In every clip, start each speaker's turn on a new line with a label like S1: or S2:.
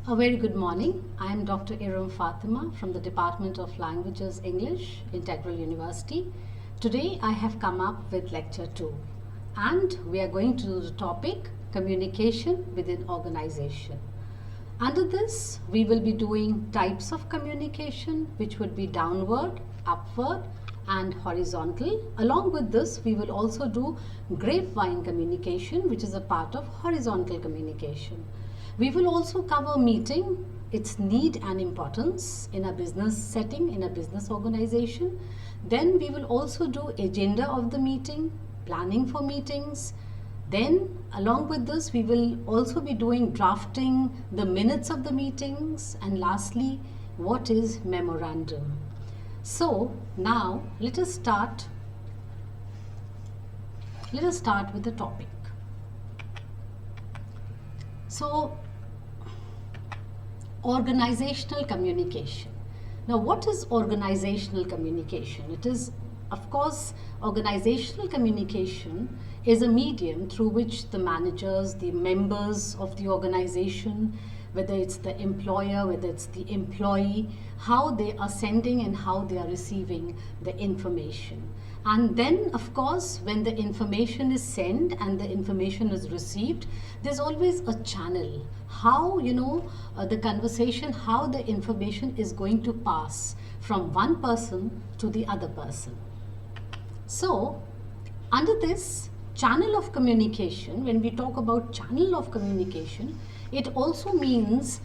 S1: A very good morning. I am Dr. Iram Fatima from the Department of Languages English, Integral University. Today I have come up with lecture 2 and we are going to do the topic communication within organization. Under this we will be doing types of communication, which would be downward, upward and horizontal. Along with this we will also do grapevine communication, which is a part of horizontal communication. We will also cover meeting, its need and importance in a business setting, in a business organization. Then we will also do agenda of the meeting, planning for meetings. Then along with this we will also be doing drafting the minutes of the meetings, and lastly, what is memorandum. So now let us start with the topic. So, organizational communication. Now, what is organizational communication? It is, of course, organizational communication is a medium through which the managers, the members of the organization, whether it's the employer, whether it's the employee, how they are sending and how they are receiving the information. And then, of course, when the information is sent and the information is received, there's always a channel. How, the conversation, how the information is going to pass from one person to the other person. So, under this channel of communication, when we talk about channel of communication, it also means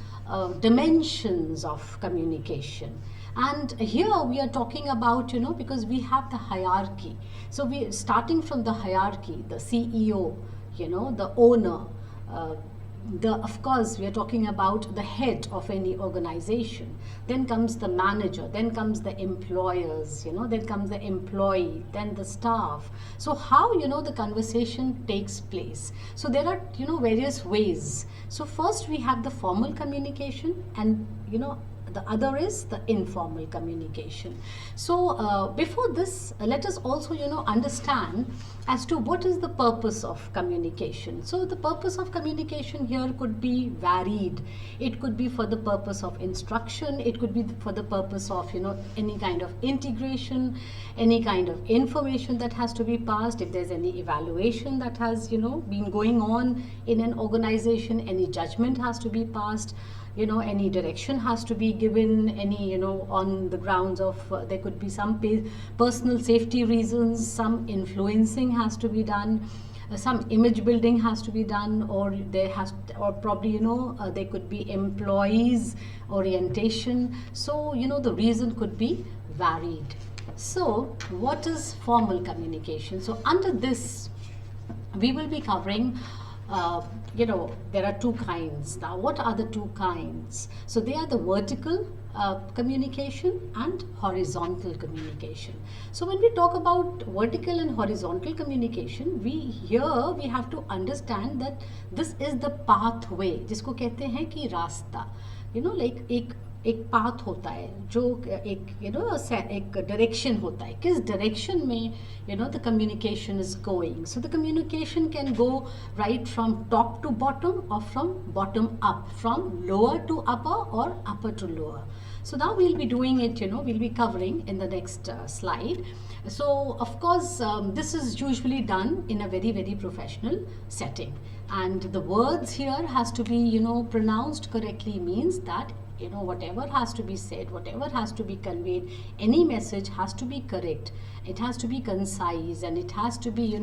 S1: dimensions of communication. And here we are talking about, because we have the hierarchy. So we starting from the hierarchy, the CEO, the owner, of course, we are talking about the head of any organization. Then comes the manager, then comes the employers, then comes the employee, then the staff. So how, the conversation takes place. So there are, various ways. So first we have the formal communication, and, the other is the informal communication. So before this, let us also understand as to what is the purpose of communication. So the purpose of communication here could be varied. It could be for the purpose of instruction, it could be for the purpose of any kind of integration, any kind of information that has to be passed, if there's any evaluation that has been going on in an organization, any judgment has to be passed, any direction has to be given, any on the grounds of there could be some personal safety reasons, some influencing has to be done, some image building has to be done, or or probably there could be employees orientation. So the reason could be varied. So what is formal communication? So under this we will be covering there are two kinds. Now, what are the two kinds? So they are the vertical communication and horizontal communication. So when we talk about vertical and horizontal communication, we have to understand that this is the pathway, जिसको कहते हैं कि रास्ता, like एक path होता है, जो एक डायरेक्शन होता है, किस डायरेक्शन में the communication is going. So the communication can go right from top to bottom, or from bottom up, from lower to upper or upper to lower. So now we'll be doing it, we'll be covering in the next slide. So of course this is usually done in a very, very professional setting, and the words here has to be pronounced correctly, means that whatever has to be said, whatever has to be conveyed, any message has to be correct, it has to be concise, and it has to be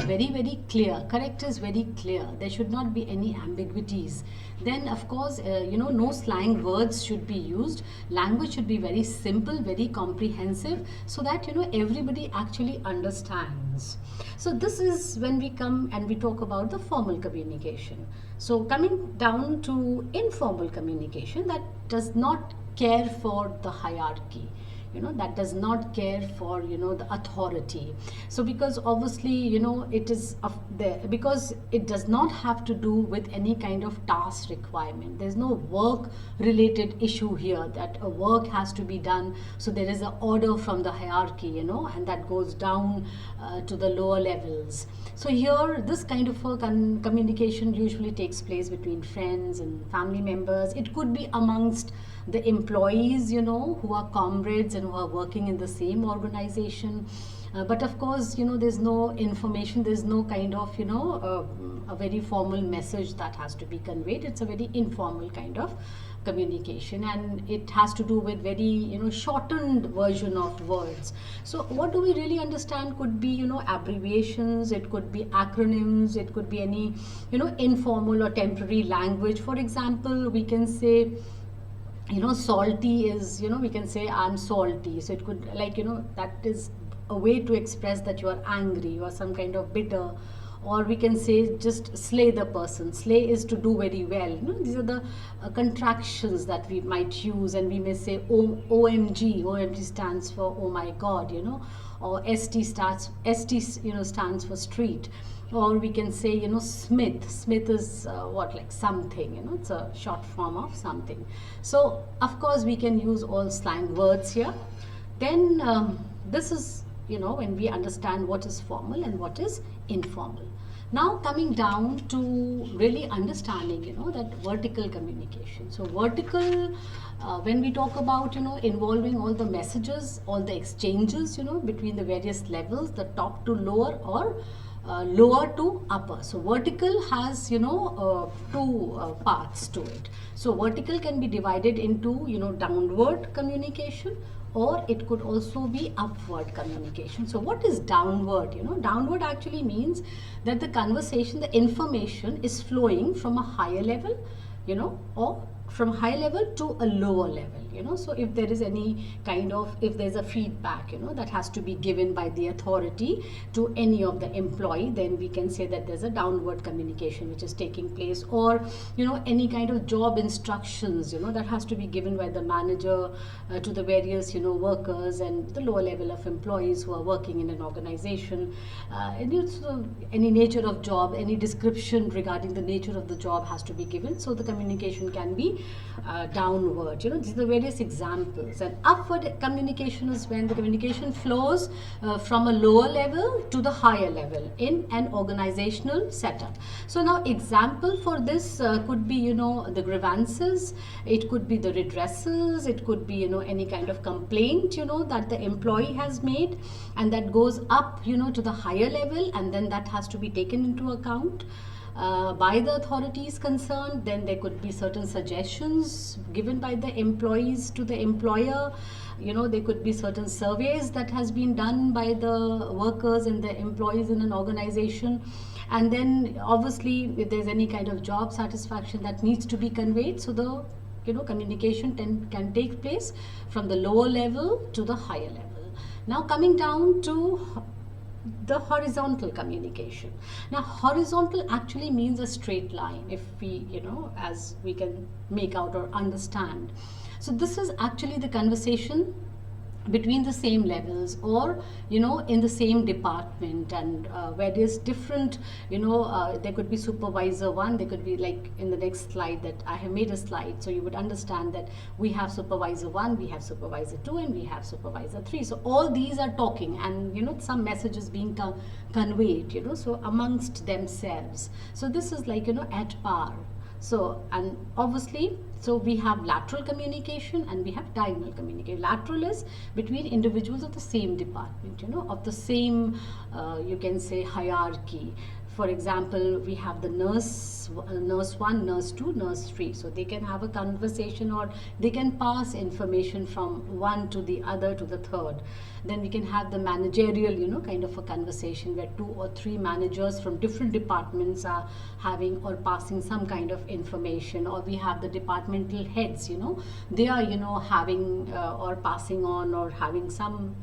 S1: very, very clear. Correct is very clear, there should not be any ambiguities. Then of course no slang words should be used. Language should be very simple, very comprehensive, so that everybody actually understands. So this is when we come and we talk about the formal communication. So coming down to informal communication, that does not care for the hierarchy. that does not care for the authority. So because obviously it is there, because it does not have to do with any kind of task requirement. There's no work related issue here that a work has to be done, so there is an order from the hierarchy, and that goes down to the lower levels. So here this kind of a communication usually takes place between friends and family members. It could be amongst the employees, who are comrades and who are working in the same organization. But of course, there's no information, there's no kind of, a very formal message that has to be conveyed. It's a very informal kind of communication, and it has to do with very, shortened version of words. So what do we really understand could be, abbreviations, it could be acronyms, it could be any, informal or temporary language. For example, we can say, salty is, we can say I'm salty. So it could that is a way to express that you are angry, you are some kind of bitter. Or we can say just slay the person. Slay is to do very well. These are the contractions that we might use, and we may say OMG. OMG stands for oh my God, or stands for street. Or we can say, Smith. Smith is like something, it's a short form of something. So, of course, we can use all slang words here. Then this is, when we understand what is formal and what is informal. Now coming down to really understanding, that vertical communication. So vertical, when we talk about, involving all the messages, all the exchanges, between the various levels, the top to lower or lower to upper. So vertical has two parts to it. So vertical can be divided into downward communication, or it could also be upward communication. So what is downward? Downward actually means that the conversation, the information is flowing from a higher level, or from high level to a lower level. So if there is any kind of, if there's a feedback, that has to be given by the authority to any of the employee, then we can say that there's a downward communication which is taking place. Or any kind of job instructions, that has to be given by the manager to the various workers and the lower level of employees who are working in an organization. Any nature of job, any description regarding the nature of the job has to be given, so the communication can be downward. These are the various examples. And upward communication is when the communication flows from a lower level to the higher level in an organizational setup. So now example for this could be the grievances, it could be the redressals, it could be any kind of complaint that the employee has made, and that goes up to the higher level, and then that has to be taken into account by the authorities concerned. Then there could be certain suggestions given by the employees to the employer. There could be certain surveys that has been done by the workers and the employees in an organization. And then obviously if there's any kind of job satisfaction that needs to be conveyed, so the communication can take place from the lower level to the higher level. Now coming down to the horizontal communication. Now horizontal actually means a straight line, if we as we can make out or understand. So this is actually the conversation between the same levels, or in the same department, and various different there could be supervisor 1, there could be, like in the next slide that I have made a slide, so you would understand that we have supervisor 1, we have supervisor 2, and we have supervisor 3. So all these are talking, and some messages being conveyed so amongst themselves. So this is like at par. So, and obviously, so we have lateral communication and we have diagonal communication. Lateral is between individuals of the same department, of the same, you can say, hierarchy. For example, we have the nurse 1, nurse 2, nurse 3. So they can have a conversation, or they can pass information from one to the other to the third. Then we can have the managerial, kind of a conversation where 2 or 3 managers from different departments are having or passing some kind of information. Or we have the departmental heads, they are, having or passing on or having some,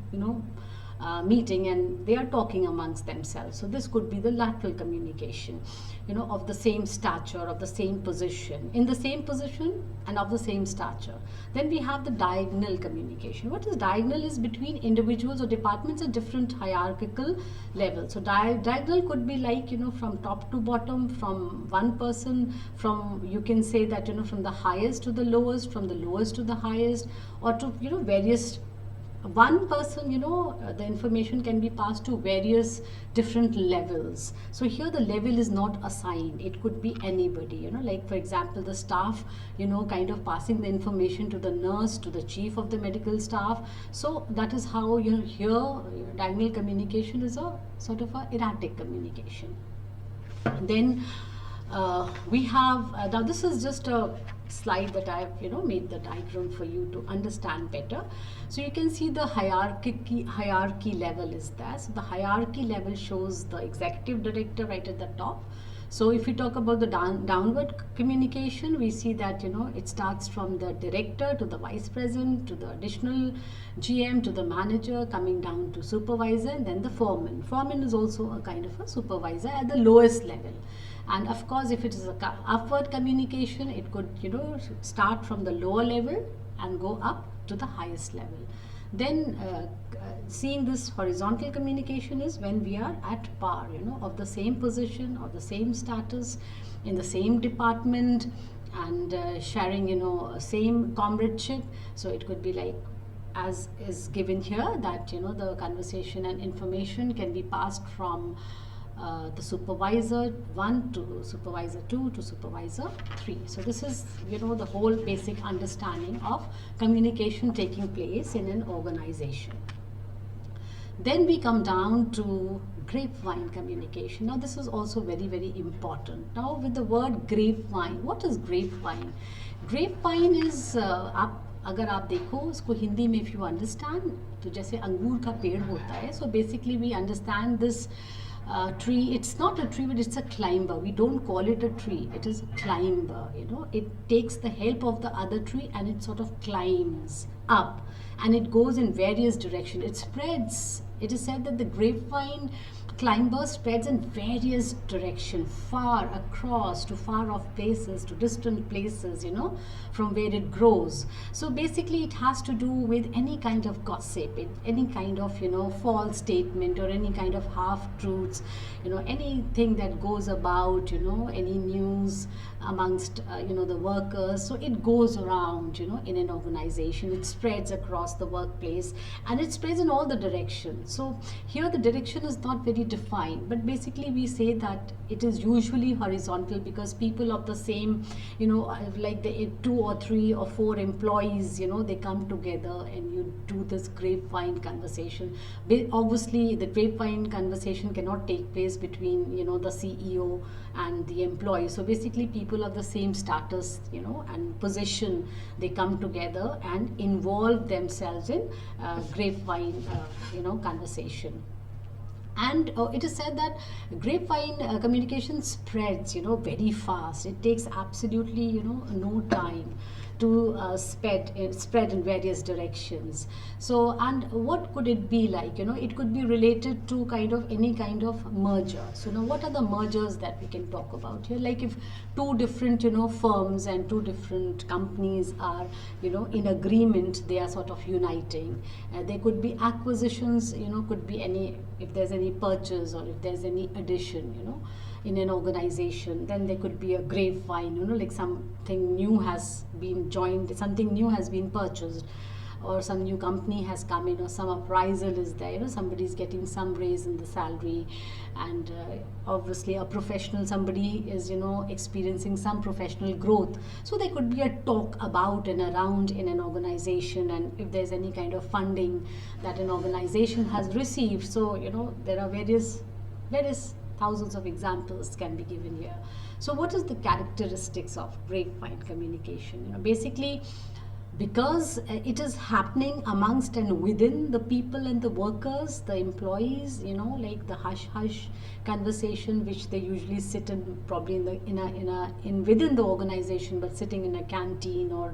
S1: meeting and they are talking amongst themselves. So this could be the lateral communication, of the same stature, of the same position, in the same position and of the same stature. Then we have the diagonal communication. What is diagonal? Is between individuals or departments at different hierarchical levels. So diagonal could be like, from top to bottom, from one person, from, you can say that, from the highest to the lowest, from the lowest to the highest, or to, various one person, the information can be passed to various different levels. So here the level is not assigned. It could be anybody, like for example, the staff, kind of passing the information to the nurse, to the chief of the medical staff. So that is how, here diagonal communication is a sort of a erratic communication. Then we have, now this is just a slide that I have made the diagram for you to understand better. So you can see the hierarchy level is there. So the hierarchy level shows the executive director right at the top. So if we talk about the downward communication, we see that it starts from the director to the vice president to the additional GM to the manager, coming down to supervisor, and then the foreman. Foreman is also a kind of a supervisor at the lowest level. And of course, if it is a upward communication, it could start from the lower level and go up to the highest level. Then seeing this horizontal communication is when we are at par, of the same position, of the same status, in the same department, and sharing, same comradeship. So it could be like, as is given here, that the conversation and information can be passed from the supervisor 1 to supervisor 2 to supervisor 3. So this is the whole basic understanding of communication taking place in an organization. Then we come down to grapevine communication. Now this is also very, very important. Now with the word grapevine, what is grapevine? Grapevine is अगर आप देखो उसको हिंदी में, if you understand, तो जैसे अंगूर का पेड़ होता है. So basically we understand this tree. It's not a tree, but it's a climber. We don't call it a tree. It is a climber. It takes the help of the other tree and it sort of climbs up, and it goes in various directions. It spreads. It is said that the grapevine climber spreads in various directions, far across to far off places, to distant places, from where it grows. So basically it has to do with any kind of gossip, any kind of, false statement, or any kind of half-truths, anything that goes about, any news amongst, the workers. So it goes around, in an organization. It spreads across the workplace and it spreads in all the directions. So here the direction is not very defined, but basically we say that it is usually horizontal, because people of the same, like the 2 or 3 or 4 employees, they come together and you do this grapevine conversation. Obviously the grapevine conversation cannot take place between, the CEO and the employee. So basically people of the same status, and position, they come together and involve themselves in grapevine, conversation. And it is said that grapevine communication spreads, very fast. It takes absolutely, no time to spread in various directions. So, and what could it be like? It could be related to kind of any kind of merger. So now, what are the mergers that we can talk about here? Like if 2 different, firms and 2 different companies are, in agreement, they are sort of uniting. There could be acquisitions, could be any, if there's any purchase or if there's any addition, in an organization. Then there could be a grapevine, like something new has been joined, something new has been purchased, or some new company has come in, or some appraisal is there, somebody's getting some raise in the salary, and obviously a professional, somebody is, experiencing some professional growth. So there could be a talk about and around in an organization, and if there's any kind of funding that an organization has received. So, there are various thousands of examples can be given here. So what is the characteristics of grapevine communication? Basically because it is happening amongst and within the people and the workers, the employees, like the hush hush conversation which they usually sit in, probably in within the organization, but sitting in a canteen, or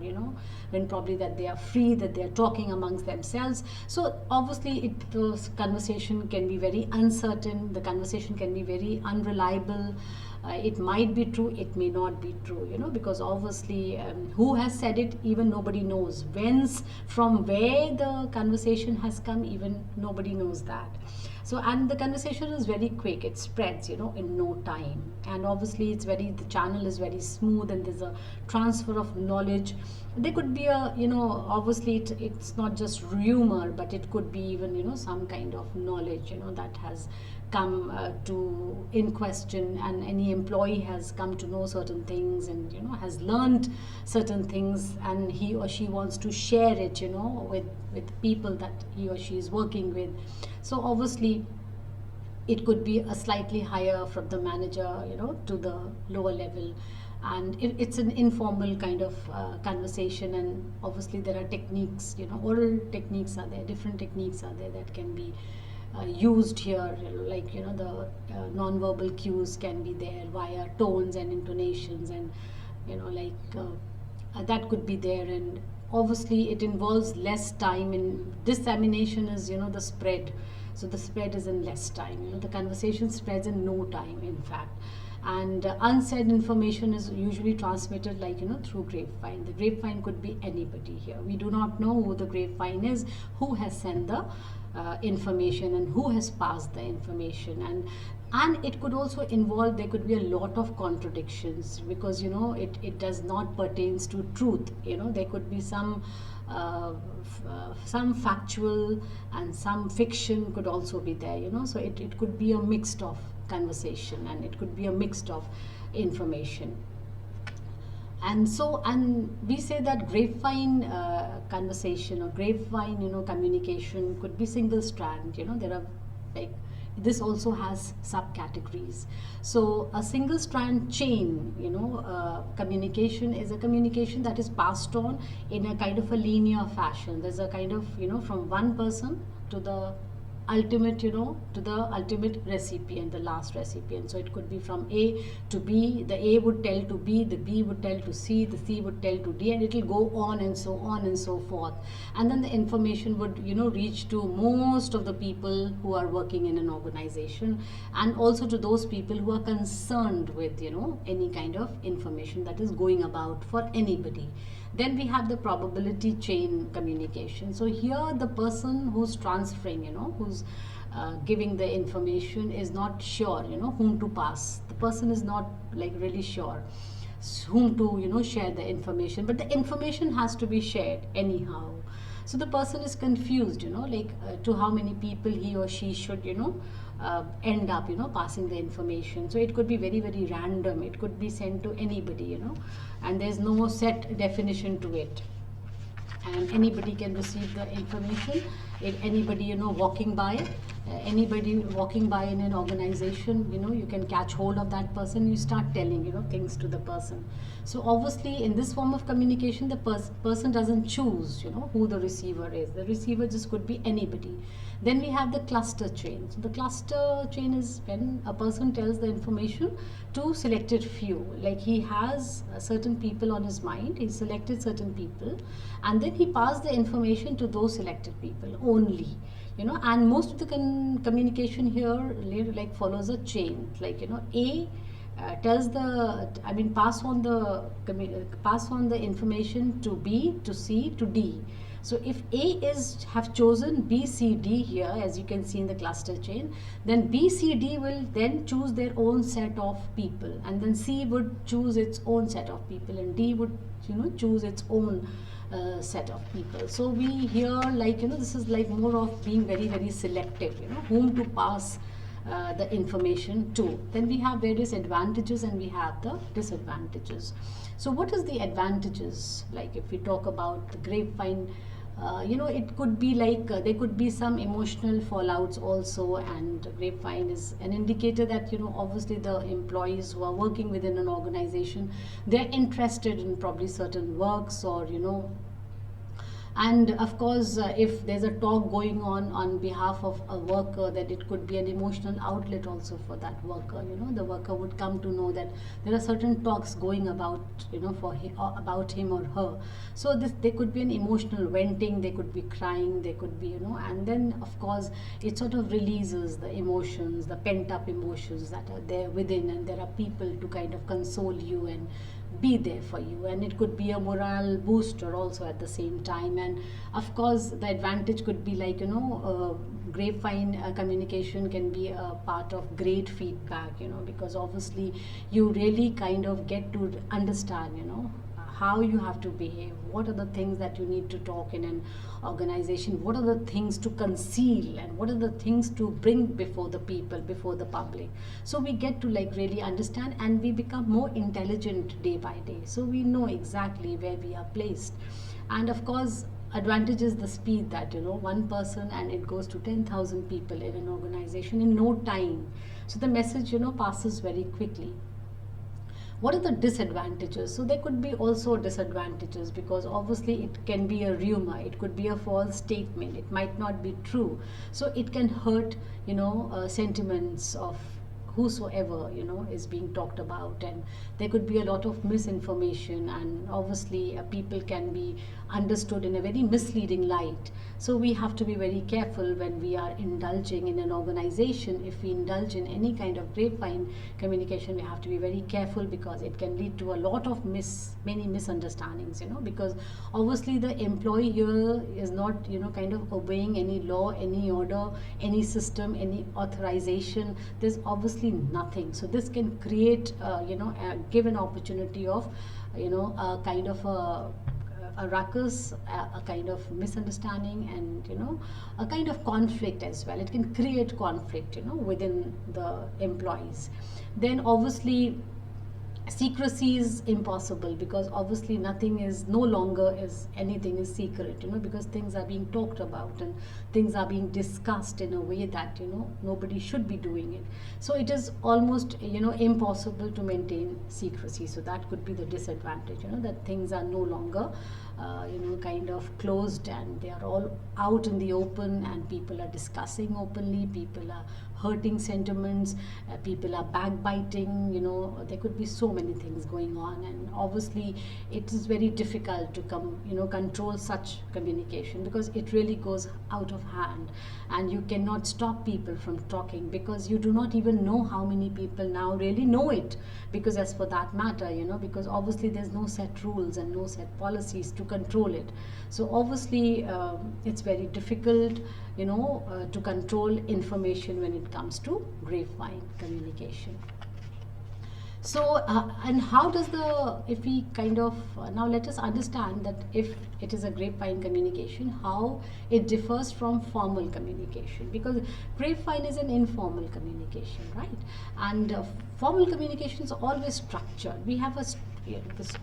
S1: when probably that they are free, that they are talking amongst themselves. So obviously the conversation can be very uncertain, the conversation can be very unreliable. It might be true, it may not be true, because obviously who has said it, even nobody knows. Whence, from where the conversation has come, even nobody knows that. So, and the conversation is very quick, it spreads, in no time. And obviously the channel is very smooth, and there's a transfer of knowledge. There could be a, obviously it's not just rumor, but it could be even, some kind of knowledge, that has come to in question, and any employee has come to know certain things, and has learned certain things, and he or she wants to share it, with people that he or she is working with. So obviously it could be a slightly higher from the manager, to the lower level, and it's an informal kind of conversation. And obviously there are techniques, oral techniques are there, different techniques are there that can be used here, like the non-verbal cues can be there via tones and intonations, and that could be there. And obviously it involves less time, and dissemination is the spread. So the spread is in less time, the conversation spreads in no time, in fact. And unsaid information is usually transmitted through grapevine. The grapevine could be anybody here. We do not know who the grapevine is, who has sent the information, and who has passed the information. And it could also involve, there could be a lot of contradictions, because it does not pertains to truth. There could be some factual, and some fiction could also be there. So it could be a mixed of conversation, and it could be a mixed of information. And we say that grapevine conversation, or grapevine communication could be single strand. There are, like, this also has subcategories. So a single strand chain, communication is a communication that is passed on in a kind of a linear fashion. There's a kind of, from one person to the ultimate, to the ultimate recipient, the last recipient. So it could be from A to B, the A would tell to B, the B would tell to C, the C would tell to D, and it will go on and so on and so forth. And then the information would, reach to most of the people who are working in an organization, and also to those people who are concerned with, any kind of information that is going about for anybody. Then we have the probability chain communication. So here the person who's transferring, who's giving the information is not sure, whom to pass. The person is not really sure whom to, share the information, but the information has to be shared anyhow. So the person is confused, to how many people he or she should, end up, passing the information. So it could be very, very random. It could be sent to anybody, and there's no set definition to it. And anybody can receive the information. Anybody, walking by, anybody walking by in an organization, you can catch hold of that person, you start telling, things to the person. So obviously in this form of communication, the person doesn't choose, who the receiver is. The receiver just could be anybody. Then we have the cluster chain. So the cluster chain is when a person tells the information to selected few. Like he has certain people on his mind, he selected certain people, and then he passed the information to those selected people only. And most of the communication here follows a chain. A tells pass on the information to B, to C, to D. So if A have chosen B, C, D here, as you can see in the cluster chain, then B, C, D will then choose their own set of people, and then C would choose its own set of people, and D would choose its own set of people. So we here this is more of being very, very selective, whom to pass the information to. Then we have various advantages and we have the disadvantages. So what is the advantages? If we talk about the grapevine, it could be there could be some emotional fallouts also, and grapevine is an indicator that obviously the employees who are working within an organization, they're interested in probably certain works, or And of course, if there's a talk going on behalf of a worker, then it could be an emotional outlet also for that worker. The worker would come to know that there are certain talks going about, for him, or about him or her. So this, there could be an emotional venting, they could be crying, they could be, and then of course it sort of releases the emotions, the pent up emotions that are there within, and there are people to kind of console you and be there for you. And it could be a morale booster also at the same time. And of course the advantage could be like, grapevine communication can be a part of great feedback, because obviously you really kind of get to understand, how you have to behave, what are the things that you need to talk in an organization, what are the things to conceal, and what are the things to bring before the people, before the public. So we get to like really understand, and we become more intelligent day by day, so we know exactly where we are placed. And of course advantage is the speed, that one person and it goes to 10,000 people in an organization in no time. So the message passes very quickly. What are the disadvantages? So there could be also disadvantages, because obviously it can be a rumor, it could be a false statement, it might not be true. So it can hurt, sentiments of whosoever is being talked about, and there could be a lot of misinformation, and obviously people can be understood in a very misleading light. So we have to be very careful when we are indulging in an organization. If we indulge in any kind of grapevine communication, we have to be very careful, because it can lead to a lot of many misunderstandings, because obviously the employee here is not kind of obeying any law, any order, any system, any authorization. There's obviously nothing. So this can create give an opportunity of a kind of a ruckus, a kind of misunderstanding, and a kind of conflict as well. It can create conflict within the employees. Then obviously secrecy is impossible, because obviously nothing is, no longer is anything is secret, because things are being talked about and things are being discussed in a way that nobody should be doing it. So it is almost impossible to maintain secrecy. So that could be the disadvantage, that things are no longer kind of closed, and they are all out in the open, and people are discussing openly, people are hurting sentiments, people are backbiting, there could be so many things going on. And obviously it is very difficult to control such communication, because it really goes out of hand, and you cannot stop people from talking, because you do not even know how many people now really know it. Because as for that matter, because obviously there's no set rules and no set policies to control it. So obviously it's very difficult to control information when it comes to grapevine communication. So and how does if we kind of now let us understand that if it is a grapevine communication, how it differs from formal communication, because grapevine is an informal communication, right? And formal communication is always structured. We have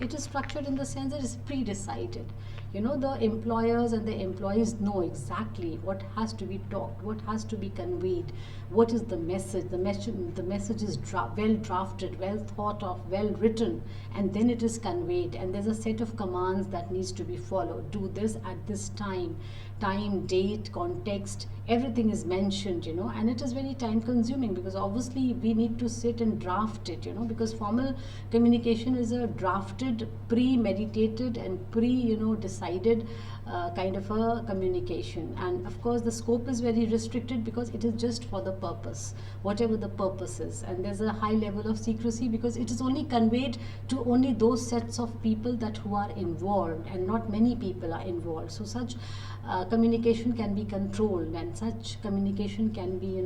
S1: it is structured in the sense that it's pre-decided. The employers and the employees know exactly what has to be talked, what has to be conveyed, what is the message. The message is well drafted, well thought of, well written, and then it is conveyed. And there's a set of commands that needs to be followed. Do this at this time, date, context, everything is mentioned, and it is very time consuming, because obviously we need to sit and draft it, because formal communication is a drafted, premeditated, and decided kind of a communication. And of course the scope is very restricted, because it is just for the purpose, whatever the purpose is. And there's a high level of secrecy, because it is only conveyed to only those sets of people who are involved, and not many people are involved. So such communication can be controlled, and such communication can be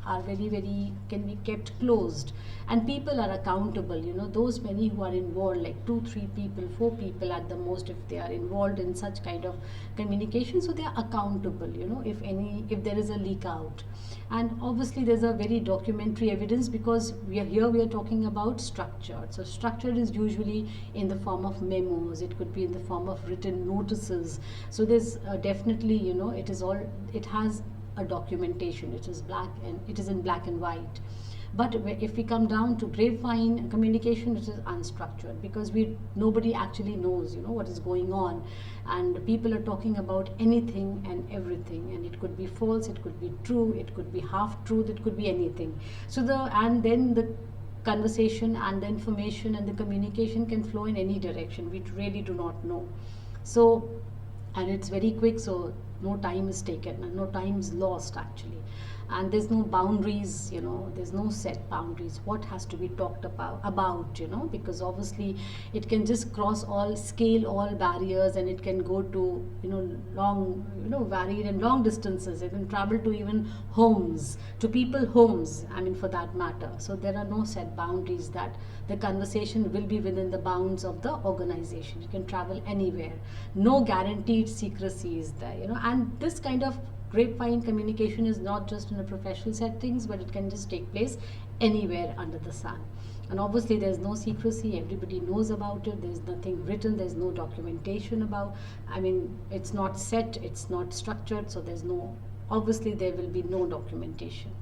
S1: are very can be kept closed, and people are accountable. Those many who are involved, like 2-3 people, 4 people at the most, if they are involved in such kind of communication, so they are accountable, if there is a leak out. And obviously there's a very documentary evidence, because we are talking about structure. So structure is usually in the form of memos, it could be in the form of written notices. So there's definitely it has a documentation, it is in black and white. But if we come down to grapevine communication, it is unstructured, because nobody actually knows, what is going on, and people are talking about anything and everything, and it could be false, it could be true, it could be half truth, it could be anything. And then the conversation and the information and the communication can flow in any direction. We really do not know. So, and it's very quick, so no time is taken and no time is lost actually. And there's no boundaries, there's no set boundaries what has to be talked about, because obviously it can just scale all barriers, and it can go to long, varied and long distances. It can travel to even homes, to people homes, I mean, for that matter. So there are no set boundaries, that the conversation will be within the bounds of the organization. It can travel anywhere. No guaranteed secrecy is there, and this kind of grapevine communication is not just in a professional settings, but it can just take place anywhere under the sun. And obviously there's no secrecy, everybody knows about it, there's nothing written, there's no documentation about, I mean, it's not set, it's not structured, so obviously there will be no documentation.